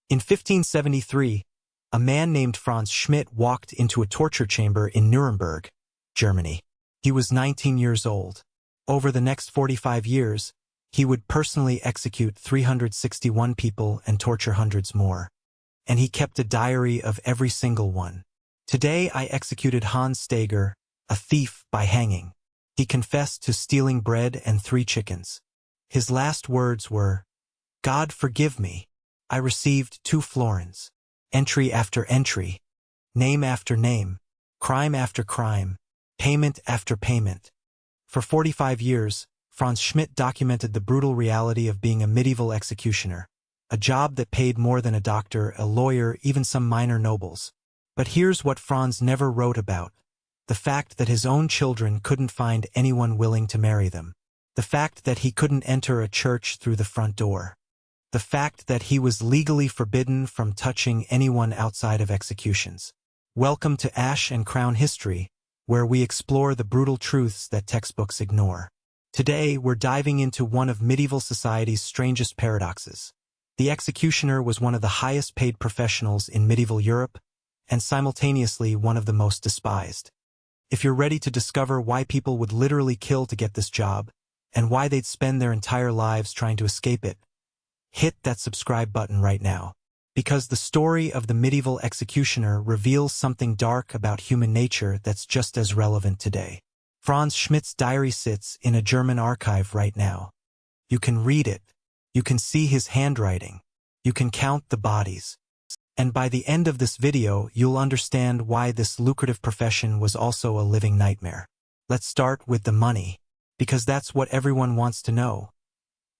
In 1573, a man named Franz Schmidt walked into a torture chamber in Nuremberg, Germany. He was 19 years old. Over the next 45 years, he would personally execute 361 people and torture hundreds more. And he kept a diary of every single one. Today I executed Hans Steger, a thief, by hanging. He confessed to stealing bread and 3 chickens. His last words were, "God forgive me. I received 2 florins." Entry after entry, name after name, crime after crime, payment after payment. For 45 years, Franz Schmidt documented the brutal reality of being a medieval executioner, a job that paid more than a doctor, a lawyer, even some minor nobles. But here's what Franz never wrote about: the fact that his own children couldn't find anyone willing to marry them, the fact that he couldn't enter a church through the front door, the fact that he was legally forbidden from touching anyone outside of executions. Welcome to Ash and Crown History, where we explore the brutal truths that textbooks ignore. Today, we're diving into one of medieval society's strangest paradoxes. The executioner was one of the highest-paid professionals in medieval Europe, and simultaneously one of the most despised. If you're ready to discover why people would literally kill to get this job, and why they'd spend their entire lives trying to escape it, hit that subscribe button right now. Because the story of the medieval executioner reveals something dark about human nature that's just as relevant today. Franz Schmidt's diary sits in a German archive right now. You can read it. You can see his handwriting. You can count the bodies. And by the end of this video, you'll understand why this lucrative profession was also a living nightmare. Let's start with the money, because that's what everyone wants to know.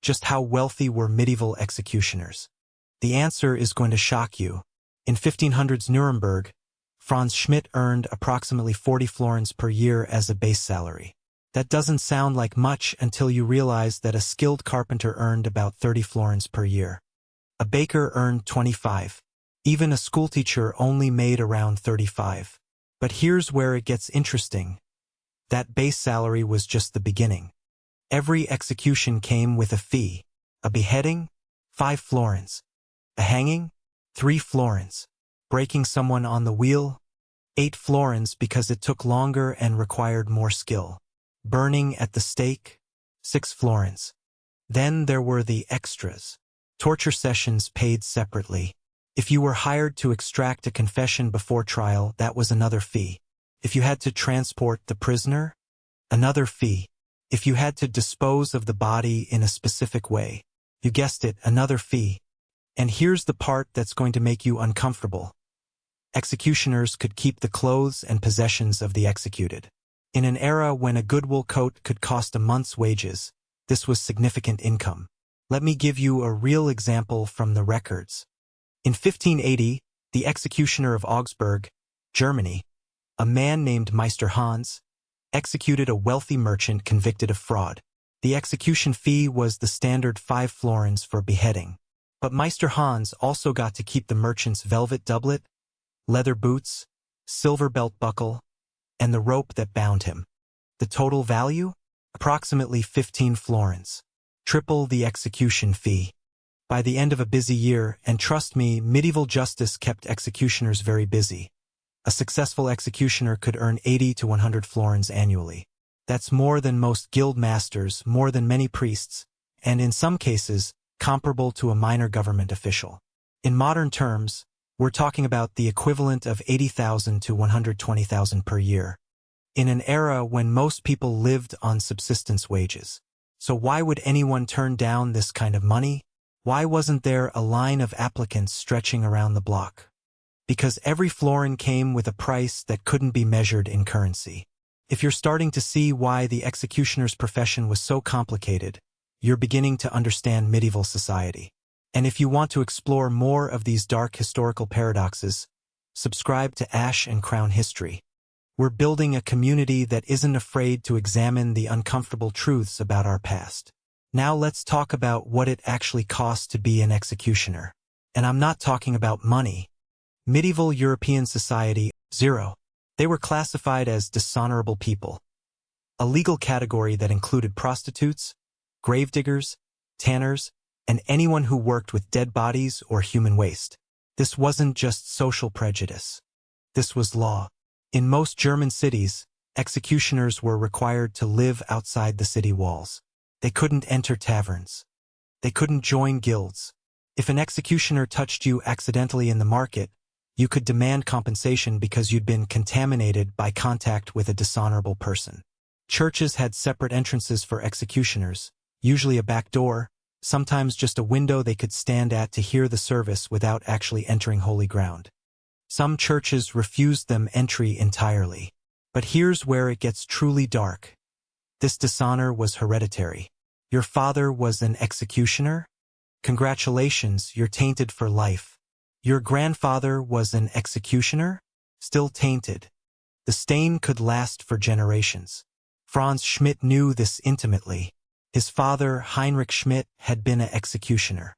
Just how wealthy were medieval executioners? The answer is going to shock you. In 1500s Nuremberg, Franz Schmidt earned approximately 40 florins per year as a base salary. That doesn't sound like much until you realize that a skilled carpenter earned about 30 florins per year. A baker earned 25. Even a schoolteacher only made around 35. But here's where it gets interesting. That base salary was just the beginning. Every execution came with a fee. A beheading? 5 florins. A hanging? 3 florins. Breaking someone on the wheel? 8 florins because it took longer and required more skill. Burning at the stake? 6 florins. Then there were the extras. Torture sessions paid separately. If you were hired to extract a confession before trial, that was another fee. If you had to transport the prisoner? Another fee. If you had to dispose of the body in a specific way, you guessed it, another fee. And here's the part that's going to make you uncomfortable. Executioners could keep the clothes and possessions of the executed. In an era when a good wool coat could cost a month's wages, this was significant income. Let me give you a real example from the records. In 1580, the executioner of Augsburg, Germany, a man named Meister Hans, executed a wealthy merchant convicted of fraud. The execution fee was the standard 5 florins for beheading. But Meister Hans also got to keep the merchant's velvet doublet, leather boots, silver belt buckle, and the rope that bound him. The total value? Approximately 15 florins. Triple the execution fee. By the end of a busy year, and trust me, medieval justice kept executioners very busy. A successful executioner could earn 80 to 100 florins annually. That's more than most guild masters, more than many priests, and in some cases, comparable to a minor government official. In modern terms, we're talking about the equivalent of 80,000 to 120,000 per year, in an era when most people lived on subsistence wages. So why would anyone turn down this kind of money? Why wasn't there a line of applicants stretching around the block? Because every florin came with a price that couldn't be measured in currency. If you're starting to see why the executioner's profession was so complicated, you're beginning to understand medieval society. And if you want to explore more of these dark historical paradoxes, subscribe to Ash and Crown History. We're building a community that isn't afraid to examine the uncomfortable truths about our past. Now let's talk about what it actually costs to be an executioner. And I'm not talking about money. Medieval European society, 0. They were classified as dishonorable people, a legal category that included prostitutes, gravediggers, tanners, and anyone who worked with dead bodies or human waste. This wasn't just social prejudice. This was law. In most German cities, executioners were required to live outside the city walls. They couldn't enter taverns. They couldn't join guilds. If an executioner touched you accidentally in the market, you could demand compensation because you'd been contaminated by contact with a dishonorable person. Churches had separate entrances for executioners, usually a back door, sometimes just a window they could stand at to hear the service without actually entering holy ground. Some churches refused them entry entirely. But here's where it gets truly dark. This dishonor was hereditary. Your father was an executioner? Congratulations, you're tainted for life. Your grandfather was an executioner? Still tainted. The stain could last for generations. Franz Schmidt knew this intimately. His father, Heinrich Schmidt, had been an executioner,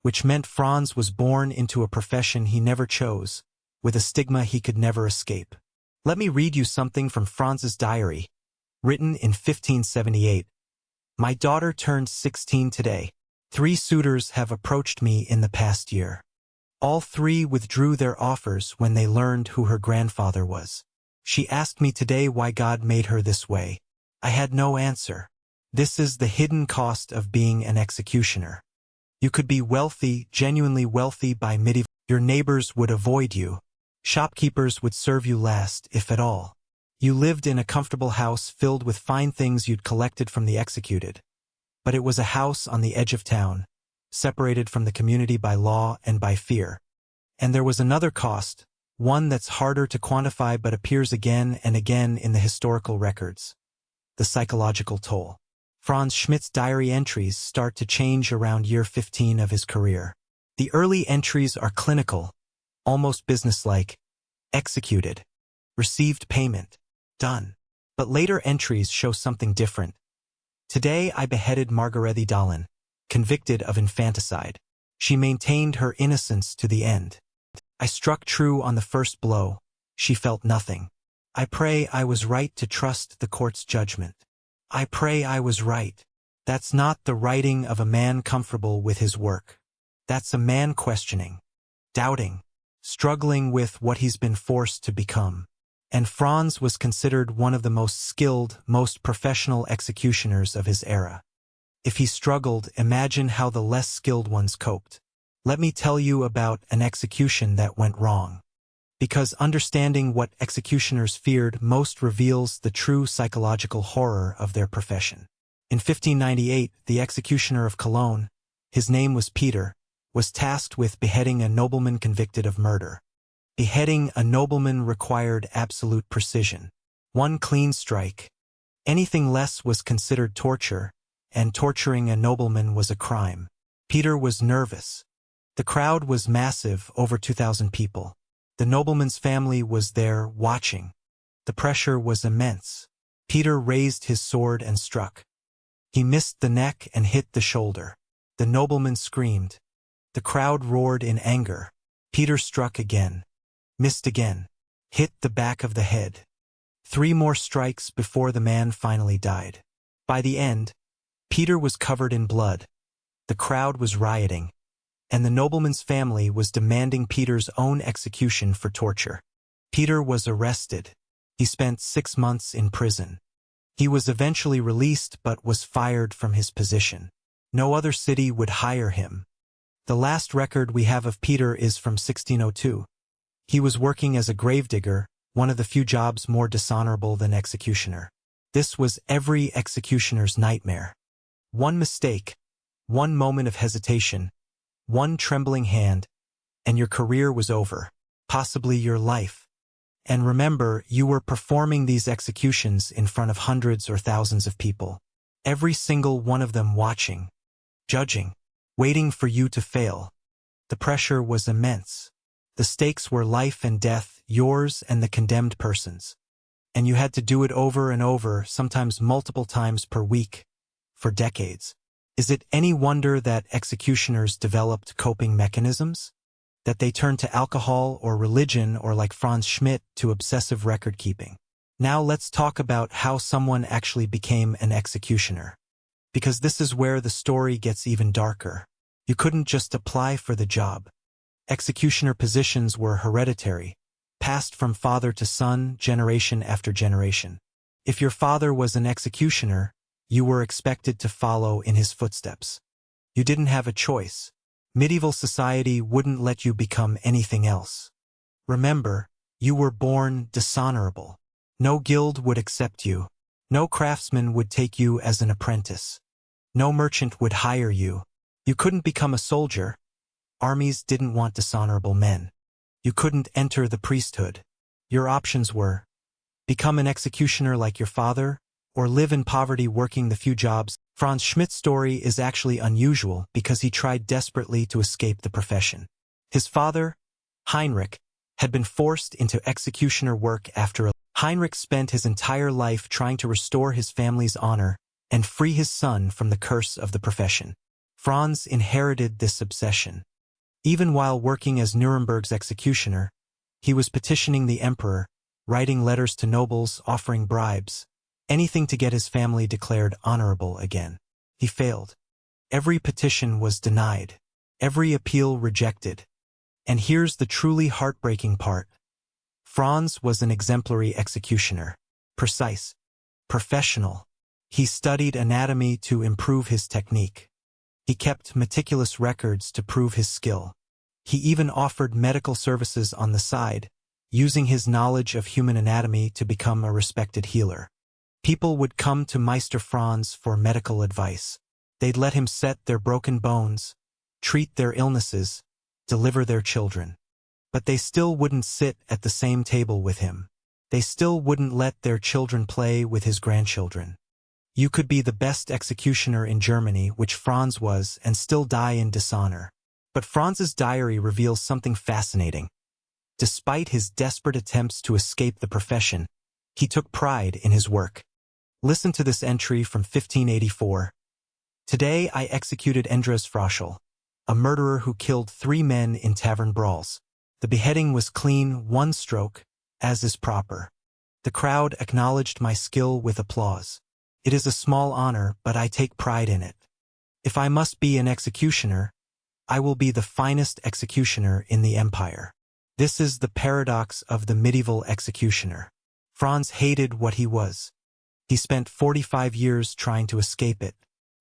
which meant Franz was born into a profession he never chose, with a stigma he could never escape. Let me read you something from Franz's diary, written in 1578. My daughter turned 16 today. 3 suitors have approached me in the past year. All 3 withdrew their offers when they learned who her grandfather was. She asked me today why God made her this way. I had no answer. This is the hidden cost of being an executioner. You could be wealthy, genuinely wealthy by medieval. Your neighbors would avoid you. Shopkeepers would serve you last, if at all. You lived in a comfortable house filled with fine things you'd collected from the executed. But it was a house on the edge of town, separated from the community by law and by fear. And there was another cost, one that's harder to quantify but appears again and again in the historical records. The psychological toll. Franz Schmidt's diary entries start to change around year 15 of his career. The early entries are clinical, almost businesslike. Executed. Received payment. Done. But later entries show something different. Today I beheaded Margarete Dahlin, convicted of infanticide. She maintained her innocence to the end. I struck true on the first blow. She felt nothing. I pray I was right to trust the court's judgment. I pray I was right. That's not the writing of a man comfortable with his work. That's a man questioning, doubting, struggling with what he's been forced to become. And Franz was considered one of the most skilled, most professional executioners of his era. If he struggled, imagine how the less skilled ones coped. Let me tell you about an execution that went wrong. Because understanding what executioners feared most reveals the true psychological horror of their profession. In 1598, the executioner of Cologne, his name was Peter, was tasked with beheading a nobleman convicted of murder. Beheading a nobleman required absolute precision. One clean strike. Anything less was considered torture, and torturing a nobleman was a crime. Peter was nervous. The crowd was massive, over 2,000 people. The nobleman's family was there, watching. The pressure was immense. Peter raised his sword and struck. He missed the neck and hit the shoulder. The nobleman screamed. The crowd roared in anger. Peter struck again. Missed again. Hit the back of the head. 3 more strikes before the man finally died. By the end, Peter was covered in blood. The crowd was rioting, and the nobleman's family was demanding Peter's own execution for torture. Peter was arrested. He spent 6 months in prison. He was eventually released but was fired from his position. No other city would hire him. The last record we have of Peter is from 1602. He was working as a gravedigger, one of the few jobs more dishonorable than executioner. This was every executioner's nightmare. One mistake, one moment of hesitation, one trembling hand, and your career was over, possibly your life. And remember, you were performing these executions in front of hundreds or thousands of people. Every single one of them watching, judging, waiting for you to fail. The pressure was immense. The stakes were life and death, yours and the condemned person's. And you had to do it over and over, sometimes multiple times per week, for decades. Is it any wonder that executioners developed coping mechanisms? That they turned to alcohol or religion or, like Franz Schmidt, to obsessive record-keeping? Now let's talk about how someone actually became an executioner. Because this is where the story gets even darker. You couldn't just apply for the job. Executioner positions were hereditary, passed from father to son, generation after generation. If your father was an executioner, you were expected to follow in his footsteps. You didn't have a choice. Medieval society wouldn't let you become anything else. Remember, you were born dishonorable. No guild would accept you. No craftsman would take you as an apprentice. No merchant would hire you. You couldn't become a soldier. Armies didn't want dishonorable men. You couldn't enter the priesthood. Your options were become an executioner like your father, or live in poverty working the few jobs. Franz Schmidt's story is actually unusual because he tried desperately to escape the profession. His father, Heinrich, had been forced into executioner work after Heinrich spent his entire life trying to restore his family's honor and free his son from the curse of the profession. Franz inherited this obsession. Even while working as Nuremberg's executioner, he was petitioning the emperor, writing letters to nobles, offering bribes, anything to get his family declared honorable again. He failed. Every petition was denied. Every appeal rejected. And here's the truly heartbreaking part. Franz was an exemplary executioner. Precise. Professional. He studied anatomy to improve his technique. He kept meticulous records to prove his skill. He even offered medical services on the side, using his knowledge of human anatomy to become a respected healer. People would come to Meister Franz for medical advice. They'd let him set their broken bones, treat their illnesses, deliver their children. But they still wouldn't sit at the same table with him. They still wouldn't let their children play with his grandchildren. You could be the best executioner in Germany, which Franz was, and still die in dishonor. But Franz's diary reveals something fascinating. Despite his desperate attempts to escape the profession, he took pride in his work. Listen to this entry from 1584. Today I executed Andres Froschel, a murderer who killed 3 men in tavern brawls. The beheading was clean, one stroke, as is proper. The crowd acknowledged my skill with applause. It is a small honor, but I take pride in it. If I must be an executioner, I will be the finest executioner in the empire. This is the paradox of the medieval executioner. Franz hated what he was. He spent 45 years trying to escape it.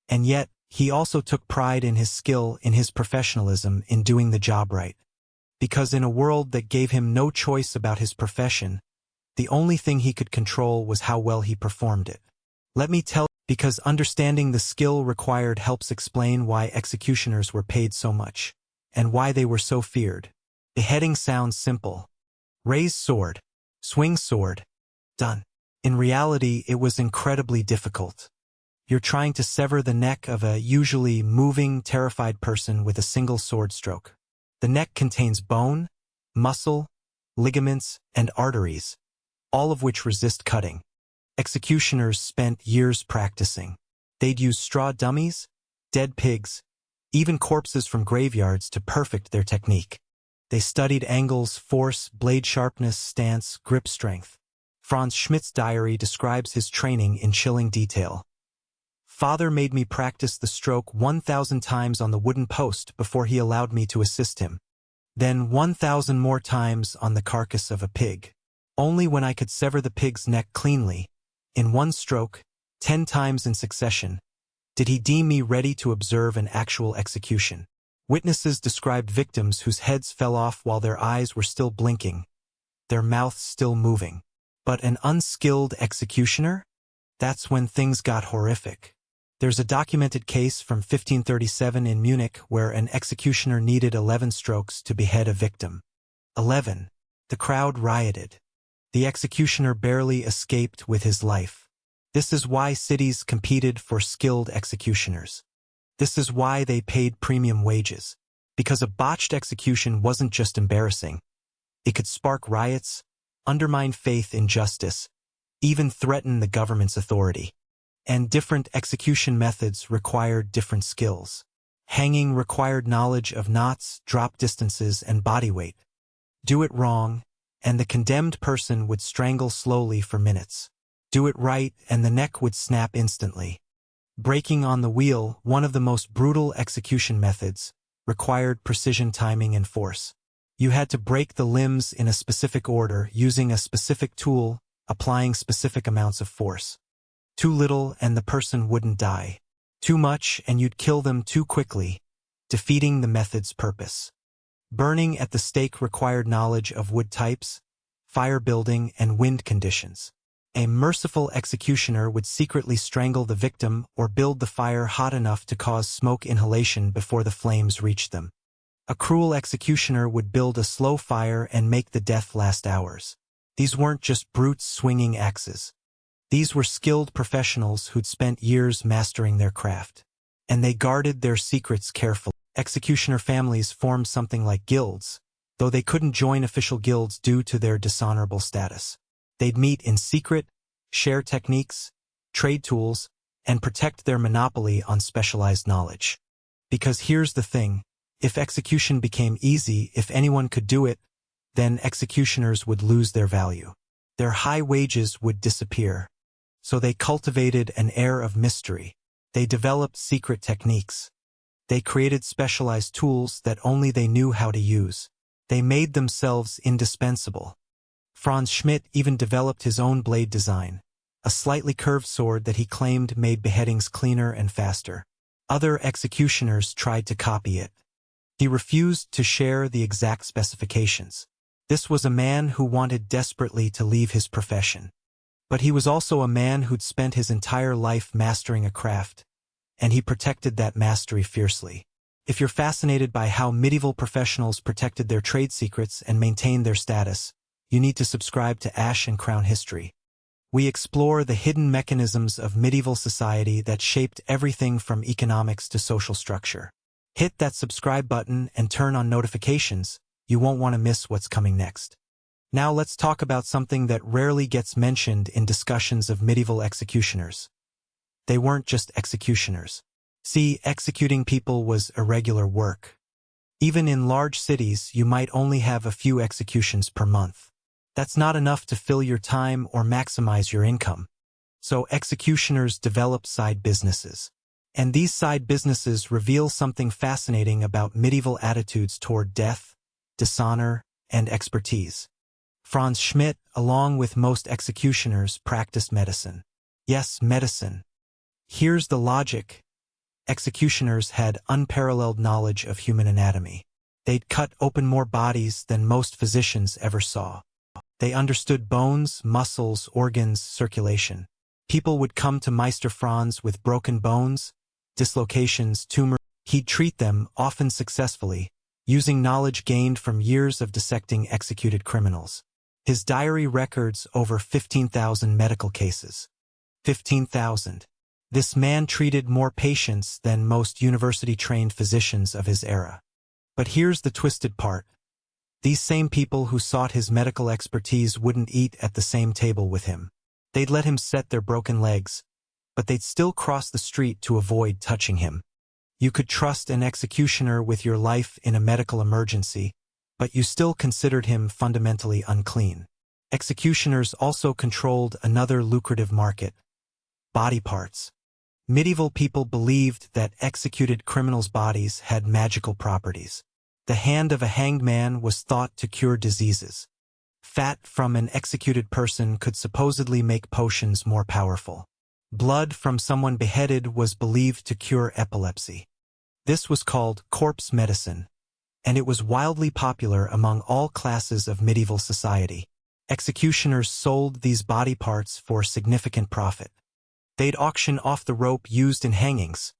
And yet, he also took pride in his skill, in his professionalism, in doing the job right. Because in a world that gave him no choice about his profession, the only thing he could control was how well he performed it. Let me tell you, because understanding the skill required helps explain why executioners were paid so much, and why they were so feared. Beheading sounds simple. Raise sword. Swing sword. Done. In reality, it was incredibly difficult. You're trying to sever the neck of a usually moving, terrified person with a single sword stroke. The neck contains bone, muscle, ligaments, and arteries, all of which resist cutting. Executioners spent years practicing. They'd use straw dummies, dead pigs, even corpses from graveyards to perfect their technique. They studied angles, force, blade sharpness, stance, grip strength. Franz Schmidt's diary describes his training in chilling detail. Father made me practice the stroke 1,000 times on the wooden post before he allowed me to assist him. Then 1,000 more times on the carcass of a pig. Only when I could sever the pig's neck cleanly, in one stroke, 10 times in succession, did he deem me ready to observe an actual execution. Witnesses described victims whose heads fell off while their eyes were still blinking, their mouths still moving. But an unskilled executioner? That's when things got horrific. There's a documented case from 1537 in Munich where an executioner needed 11 strokes to behead a victim. 11. The crowd rioted. The executioner barely escaped with his life. This is why cities competed for skilled executioners. This is why they paid premium wages. Because a botched execution wasn't just embarrassing. It could spark riots, undermine faith in justice, even threaten the government's authority. And different execution methods required different skills. Hanging required knowledge of knots, drop distances, and body weight. Do it wrong, and the condemned person would strangle slowly for minutes. Do it right, and the neck would snap instantly. Breaking on the wheel, one of the most brutal execution methods, required precision, timing, and force. You had to break the limbs in a specific order, using a specific tool, applying specific amounts of force. Too little and the person wouldn't die. Too much and you'd kill them too quickly, defeating the method's purpose. Burning at the stake required knowledge of wood types, fire building, and wind conditions. A merciful executioner would secretly strangle the victim or build the fire hot enough to cause smoke inhalation before the flames reached them. A cruel executioner would build a slow fire and make the death last hours. These weren't just brutes swinging axes. These were skilled professionals who'd spent years mastering their craft. And they guarded their secrets carefully. Executioner families formed something like guilds, though they couldn't join official guilds due to their dishonorable status. They'd meet in secret, share techniques, trade tools, and protect their monopoly on specialized knowledge. Because here's the thing, if execution became easy, if anyone could do it, then executioners would lose their value. Their high wages would disappear. So they cultivated an air of mystery. They developed secret techniques. They created specialized tools that only they knew how to use. They made themselves indispensable. Franz Schmidt even developed his own blade design, a slightly curved sword that he claimed made beheadings cleaner and faster. Other executioners tried to copy it. He refused to share the exact specifications. This was a man who wanted desperately to leave his profession. But he was also a man who'd spent his entire life mastering a craft, and he protected that mastery fiercely. If you're fascinated by how medieval professionals protected their trade secrets and maintained their status, you need to subscribe to Ash and Crown History. We explore the hidden mechanisms of medieval society that shaped everything from economics to social structure. Hit that subscribe button and turn on notifications. You won't want to miss what's coming next. Now let's talk about something that rarely gets mentioned in discussions of medieval executioners. They weren't just executioners. See, executing people was irregular work. Even in large cities, you might only have a few executions per month. That's not enough to fill your time or maximize your income. So executioners developed side businesses. And these side businesses reveal something fascinating about medieval attitudes toward death, dishonor, and expertise. Franz Schmidt, along with most executioners, practiced medicine. Yes, medicine. Here's the logic. Executioners had unparalleled knowledge of human anatomy. They'd cut open more bodies than most physicians ever saw. They understood bones, muscles, organs, circulation. People would come to Meister Franz with broken bones, dislocations, tumors. He'd treat them, often successfully, using knowledge gained from years of dissecting executed criminals. His diary records over 15,000 medical cases. 15,000. This man treated more patients than most university-trained physicians of his era. But here's the twisted part. These same people who sought his medical expertise wouldn't eat at the same table with him. They'd let him set their broken legs, but they'd still cross the street to avoid touching him. You could trust an executioner with your life in a medical emergency, but you still considered him fundamentally unclean. Executioners also controlled another lucrative market: body parts. Medieval people believed that executed criminals' bodies had magical properties. The hand of a hanged man was thought to cure diseases. Fat from an executed person could supposedly make potions more powerful. Blood from someone beheaded was believed to cure epilepsy. This was called corpse medicine, and it was wildly popular among all classes of medieval society. Executioners sold these body parts for significant profit. They'd auction off the rope used in hangings,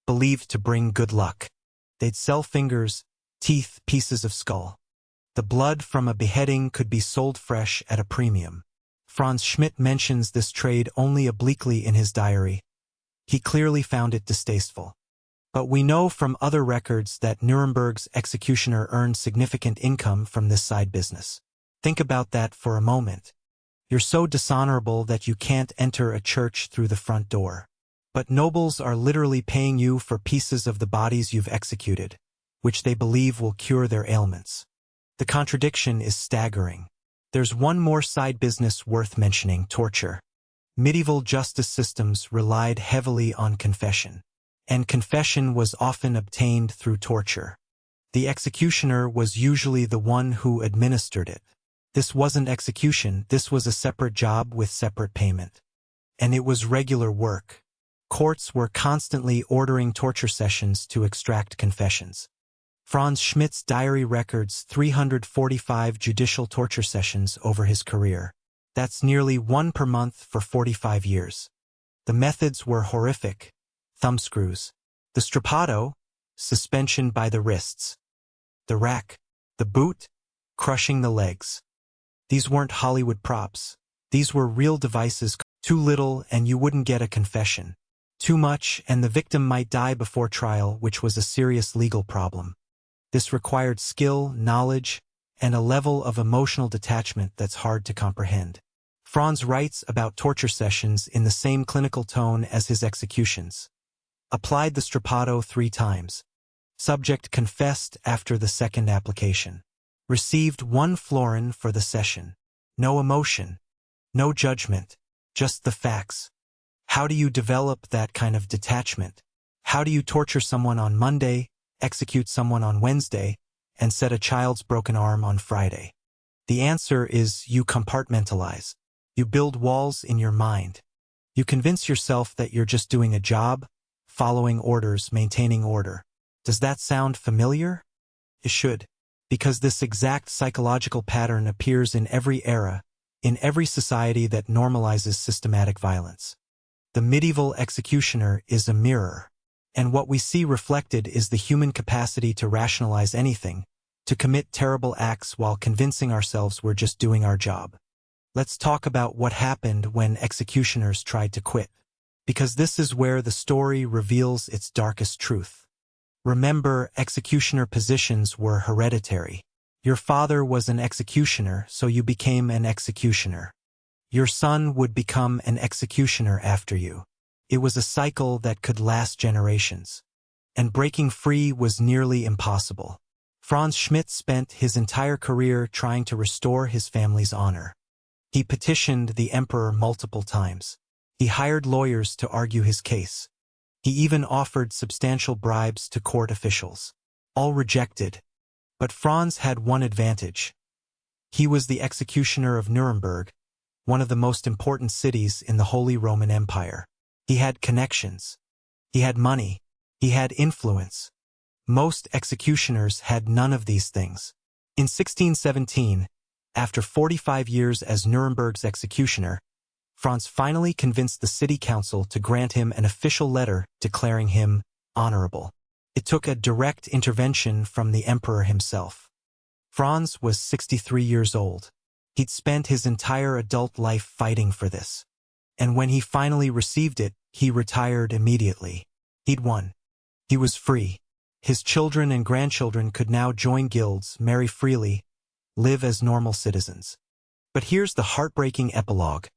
believed to bring good luck. They'd sell fingers, teeth, pieces of skull. The blood from a beheading could be sold fresh at a premium. Franz Schmidt mentions this trade only obliquely in his diary. He clearly found it distasteful. But we know from other records that Nuremberg's executioner earned significant income from this side business. Think about that for a moment. You're so dishonorable that you can't enter a church through the front door. But nobles are literally paying you for pieces of the bodies you've executed, which they believe will cure their ailments. The contradiction is staggering. There's one more side business worth mentioning: torture. Medieval justice systems relied heavily on confession. And confession was often obtained through torture. The executioner was usually the one who administered it. This wasn't execution, this was a separate job with separate payment. And it was regular work. Courts were constantly ordering torture sessions to extract confessions. Franz Schmidt's diary records 345 judicial torture sessions over his career. That's nearly one per month for 45 years. The methods were horrific. Thumbscrews. The strappado, suspension by the wrists. The rack, the boot, crushing the legs. These weren't Hollywood props. These were real devices. Too little and you wouldn't get a confession. Too much and the victim might die before trial, which was a serious legal problem. This required skill, knowledge, and a level of emotional detachment that's hard to comprehend. Franz writes about torture sessions in the same clinical tone as his executions. Applied the strappado 3 times. Subject confessed after the second application. Received 1 florin for the session. No emotion. No judgment. Just the facts. How do you develop that kind of detachment? How do you torture someone on Monday, execute someone on Wednesday, and set a child's broken arm on Friday? The answer is you compartmentalize. You build walls in your mind. You convince yourself that you're just doing a job, following orders, maintaining order. Does that sound familiar? It should, because this exact psychological pattern appears in every era, in every society that normalizes systematic violence. The medieval executioner is a mirror, and what we see reflected is the human capacity to rationalize anything, to commit terrible acts while convincing ourselves we're just doing our job. Let's talk about what happened when executioners tried to quit, because this is where the story reveals its darkest truth. Remember, executioner positions were hereditary. Your father was an executioner, so you became an executioner. Your son would become an executioner after you. It was a cycle that could last generations. And breaking free was nearly impossible. Franz Schmidt spent his entire career trying to restore his family's honor. He petitioned the emperor multiple times. He hired lawyers to argue his case. He even offered substantial bribes to court officials. All rejected. But Franz had one advantage. He was the executioner of Nuremberg, one of the most important cities in the Holy Roman Empire. He had connections. He had money. He had influence. Most executioners had none of these things. In 1617, after 45 years as Nuremberg's executioner, Franz finally convinced the city council to grant him an official letter declaring him honorable. It took a direct intervention from the emperor himself. Franz was 63 years old. He'd spent his entire adult life fighting for this. And when he finally received it, he retired immediately. He'd won. He was free. His children and grandchildren could now join guilds, marry freely, live as normal citizens. But here's the heartbreaking epilogue.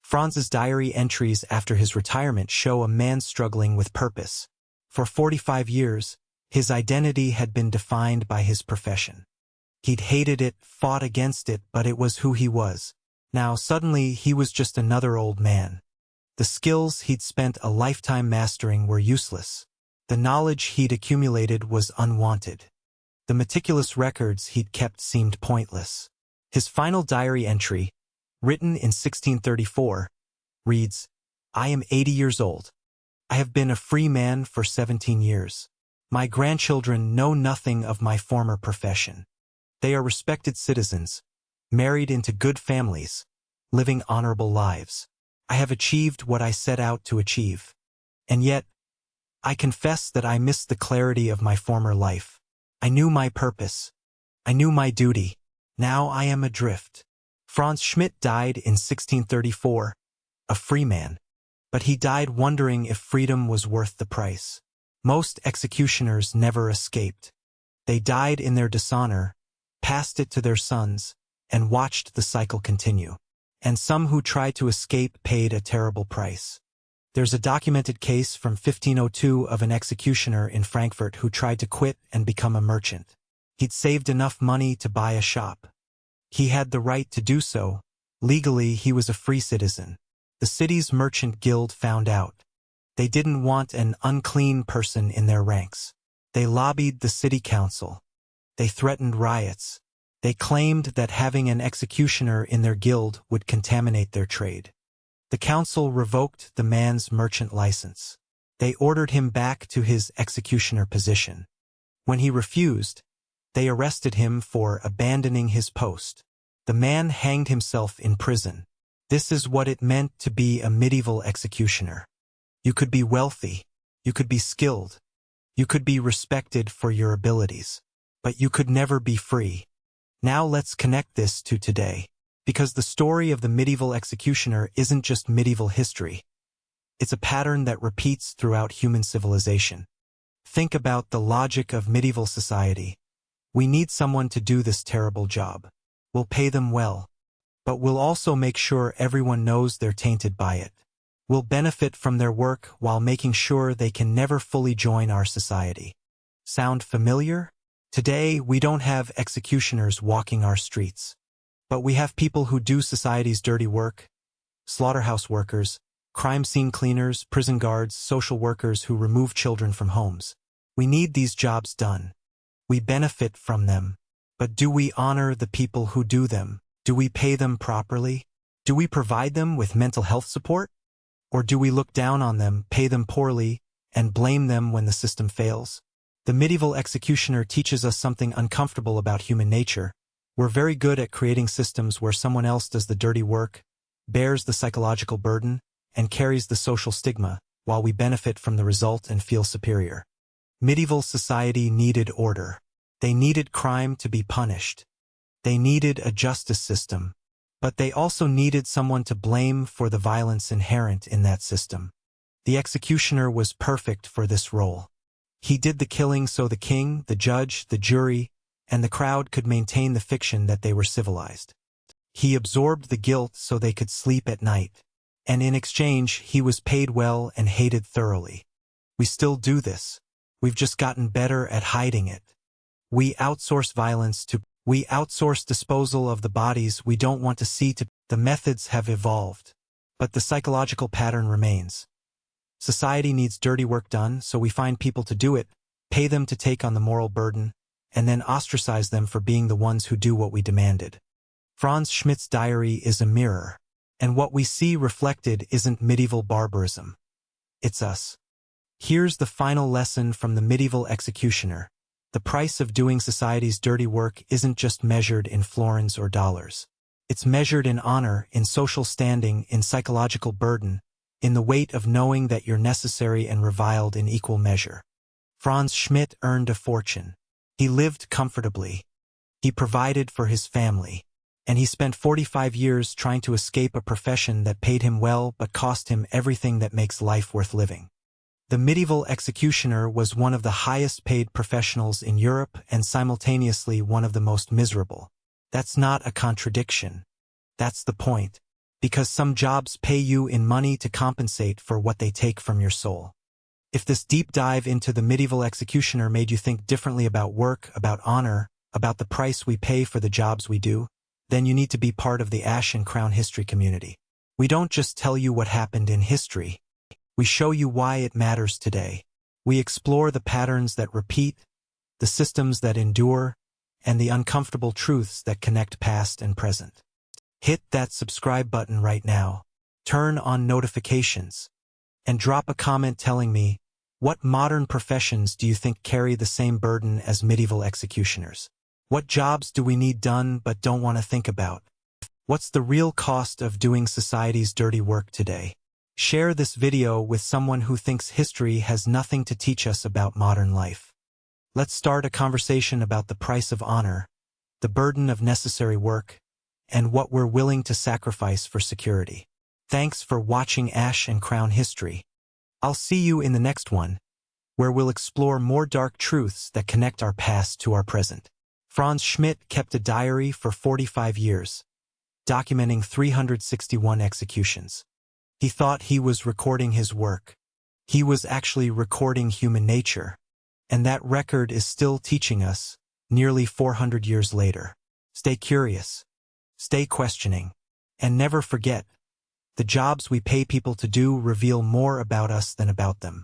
Franz's diary entries after his retirement show a man struggling with purpose. For 45 years, his identity had been defined by his profession. He'd hated it, fought against it, but it was who he was. Now suddenly he was just another old man. The skills he'd spent a lifetime mastering were useless. The knowledge he'd accumulated was unwanted. The meticulous records he'd kept seemed pointless. His final diary entry, written in 1634, reads, "I am 80 years old. I have been a free man for 17 years. My grandchildren know nothing of my former profession. They are respected citizens, married into good families, living honorable lives. I have achieved what I set out to achieve. And yet, I confess that I missed the clarity of my former life. I knew my purpose. I knew my duty. Now I am adrift." Franz Schmidt died in 1634, a free man. But he died wondering if freedom was worth the price. Most executioners never escaped. They died in their dishonor, passed it to their sons, and watched the cycle continue. And some who tried to escape paid a terrible price. There's a documented case from 1502 of an executioner in Frankfurt who tried to quit and become a merchant. He'd saved enough money to buy a shop. He had the right to do so. Legally, he was a free citizen. The city's merchant guild found out. They didn't want an unclean person in their ranks. They lobbied the city council. They threatened riots. They claimed that having an executioner in their guild would contaminate their trade. The council revoked the man's merchant license. They ordered him back to his executioner position. When he refused, they arrested him for abandoning his post. The man hanged himself in prison. This is what it meant to be a medieval executioner. You could be wealthy, you could be skilled, you could be respected for your abilities, but you could never be free. Now let's connect this to today, because the story of the medieval executioner isn't just medieval history. It's a pattern that repeats throughout human civilization. Think about the logic of medieval society. We need someone to do this terrible job. We'll pay them well, but we'll also make sure everyone knows they're tainted by it. We'll benefit from their work while making sure they can never fully join our society. Sound familiar? Today, we don't have executioners walking our streets, but we have people who do society's dirty work: slaughterhouse workers, crime scene cleaners, prison guards, social workers who remove children from homes. We need these jobs done. We benefit from them. But do we honor the people who do them? Do we pay them properly? Do we provide them with mental health support? Or do we look down on them, pay them poorly, and blame them when the system fails? The medieval executioner teaches us something uncomfortable about human nature. We're very good at creating systems where someone else does the dirty work, bears the psychological burden, and carries the social stigma, while we benefit from the result and feel superior. Medieval society needed order. They needed crime to be punished. They needed a justice system. But they also needed someone to blame for the violence inherent in that system. The executioner was perfect for this role. He did the killing so the king, the judge, the jury, and the crowd could maintain the fiction that they were civilized. He absorbed the guilt so they could sleep at night. And in exchange, he was paid well and hated thoroughly. We still do this. We've just gotten better at hiding it. We outsource disposal of the bodies we don't want to see to. The methods have evolved, but the psychological pattern remains. Society needs dirty work done, so we find people to do it, pay them to take on the moral burden, and then ostracize them for being the ones who do what we demanded. Franz Schmidt's diary is a mirror, and what we see reflected isn't medieval barbarism. It's us. Here's the final lesson from the medieval executioner. The price of doing society's dirty work isn't just measured in florins or dollars. It's measured in honor, in social standing, in psychological burden, in the weight of knowing that you're necessary and reviled in equal measure. Franz Schmidt earned a fortune. He lived comfortably. He provided for his family. And he spent 45 years trying to escape a profession that paid him well but cost him everything that makes life worth living. The medieval executioner was one of the highest-paid professionals in Europe and simultaneously one of the most miserable. That's not a contradiction. That's the point. Because some jobs pay you in money to compensate for what they take from your soul. If this deep dive into the medieval executioner made you think differently about work, about honor, about the price we pay for the jobs we do, then you need to be part of the Ash and Crown History community. We don't just tell you what happened in history. We show you why it matters today. We explore the patterns that repeat, the systems that endure, and the uncomfortable truths that connect past and present. Hit that subscribe button right now, turn on notifications, and drop a comment telling me, what modern professions do you think carry the same burden as medieval executioners? What jobs do we need done but don't want to think about? What's the real cost of doing society's dirty work today? Share this video with someone who thinks history has nothing to teach us about modern life. Let's start a conversation about the price of honor, the burden of necessary work, and what we're willing to sacrifice for security. Thanks for watching Ash and Crown History. I'll see you in the next one, where we'll explore more dark truths that connect our past to our present. Franz Schmidt kept a diary for 45 years, documenting 361 executions. He thought he was recording his work. He was actually recording human nature. And that record is still teaching us, nearly 400 years later. Stay curious. Stay questioning. And never forget, the jobs we pay people to do reveal more about us than about them.